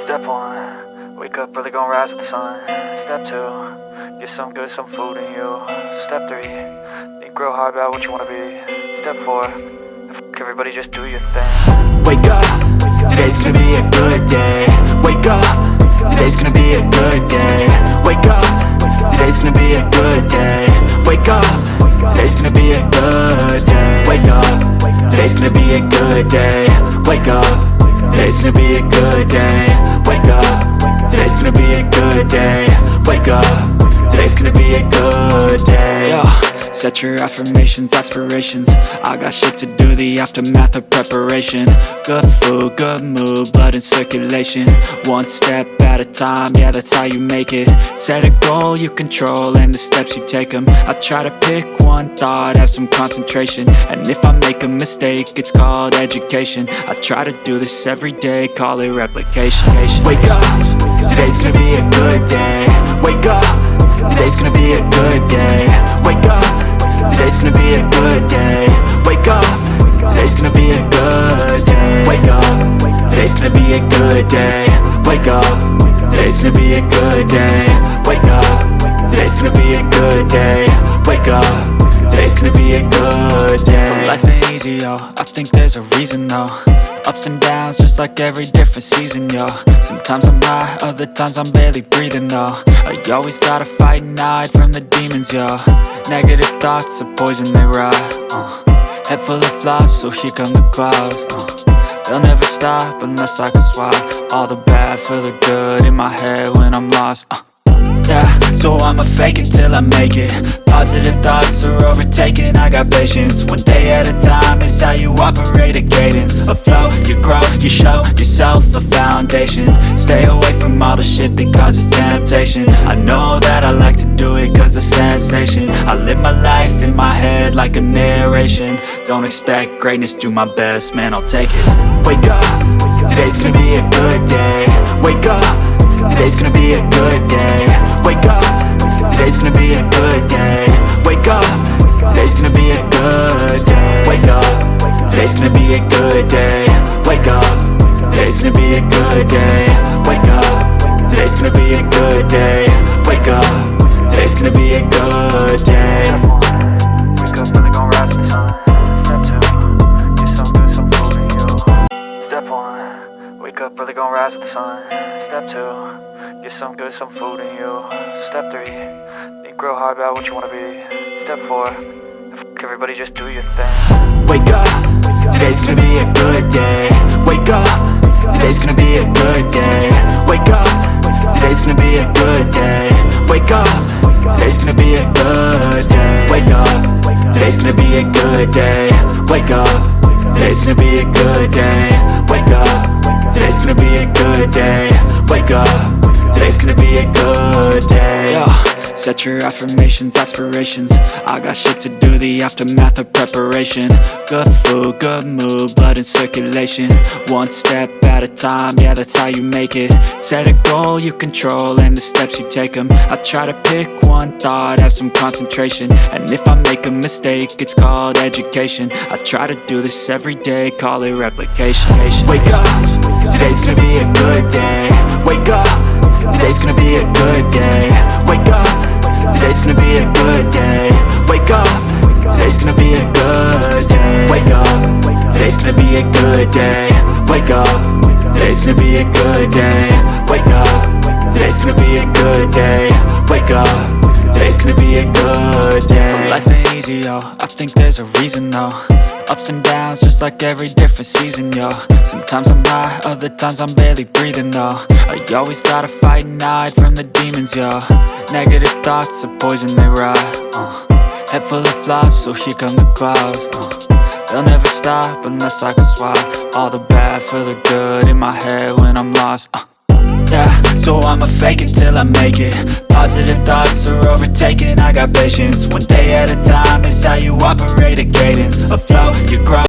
Step 1, wake up early, gon' rise with the sun. Step 2, get some good, some food in you. Step 3, think real hard about what you wanna be. Step 4, fuck everybody, just do your thing. Wake up, today's gonna be a good day. Wake up, today's gonna be a good day. Wake up, today's gonna be a good day. Wake up, today's gonna be a good day. Wake up, today's gonna be a good day. Wake up, today's gonna be a good day. Wake up, today's gonna be a good day. Wake up, today's gonna be a good day. Yo, set your affirmations, aspirations. I got shit to do, the aftermath of preparation. Good food, good mood, blood in circulation. One step at a time, yeah, that's how you make it. Set a goal you control and the steps you take them. I try to pick one thought, have some concentration. And if I make a mistake, it's called education. I try to do this every day, call it replication. Wake up, today's gonna be a good day. Wake up, today's gonna be a good day. Wake up, today's gonna be a good day. Wake up, today's gonna be a good day. Wake up, today's gonna be a good day. Wake up, today's gonna be a good day. Wake up, today's gonna be a good day. Wake up, today's gonna be a good day. So life ain't easy, yo, I think there's a reason though. Ups and downs, just like every different season, yo. Sometimes I'm high, other times I'm barely breathing, though. I always gotta fight and hide from the demons, yo. Negative thoughts are poison, they rot. Head full of flies, so here come the clouds. They'll never stop unless I can swap all the bad for the good in my head when I'm lost. Yeah, so I'ma fake it till I make it. Positive thoughts are overtaken, I got patience. One day at a time is how you operate a cadence. A flow, you grow, you show yourself a foundation. Stay away from all the shit that causes temptation. I know that I like to do it cause it's sensation. I live my life in my head like a narration. Don't expect greatness, do my best, man, I'll take it. Wake up, today's gonna be a good day. Wake up, today's gonna be a good day. Wake up, today's gonna be a good day. Wake up, today's gonna be a good day. Wake up, today's gonna be a good day. Wake up, today's gonna be a good day. Wake up, today's gonna be a good day. Wake up, today's gonna be a good day. Wake up early, gon' rise with the sun. Step 2, get some good, some food in you. Step 1, wake up early, gon' rise with the sun. Step 2, get some good, some food in you. Step 3, think real hard about what you wanna be. Step 4, fuck everybody, just do your thing. Wake up, today's gonna be a good day. Wake up, today's gonna be a good day. Wake up, today's gonna be a good day. Wake up, today's gonna be a good day. Wake up, today's gonna be a good day. Wake up, today's gonna be a good day. Wake up, today's gonna be a good day. Wake up, today's gonna be a good day. Yo, set your affirmations, aspirations. I got shit to do, the aftermath of preparation. Good food, good mood, blood in circulation. One step at a time, yeah, that's how you make it. Set a goal you control and the steps you take them. I try to pick one thought, have some concentration. And if I make a mistake, it's called education. I try to do this every day, call it replication. Wake up, today's gonna be a good day. Wake up, today's gonna be a good day. Wake up, today's gonna be a good day. Wake up, today's gonna be a good day. Wake up, today's gonna be a good day. Wake up, today's gonna be a good day. Wake up, today's gonna be a good day. Wake up, today's gonna be a good day. So life ain't easy, yo, I think there's a reason though. Ups and downs, just like every different season, yo. Sometimes I'm high, other times I'm barely breathing, though. I always gotta fight and hide from the demons, yo. Negative thoughts are poison, they rot. Head full of flies, so here come the clouds. They'll never stop unless I can swap all the bad for the good in my head when I'm lost. Yeah, so I'ma fake it till I make it. Positive thoughts are overtaken, I got patience. One day at a time is how you operate a cadence. A flow, you grow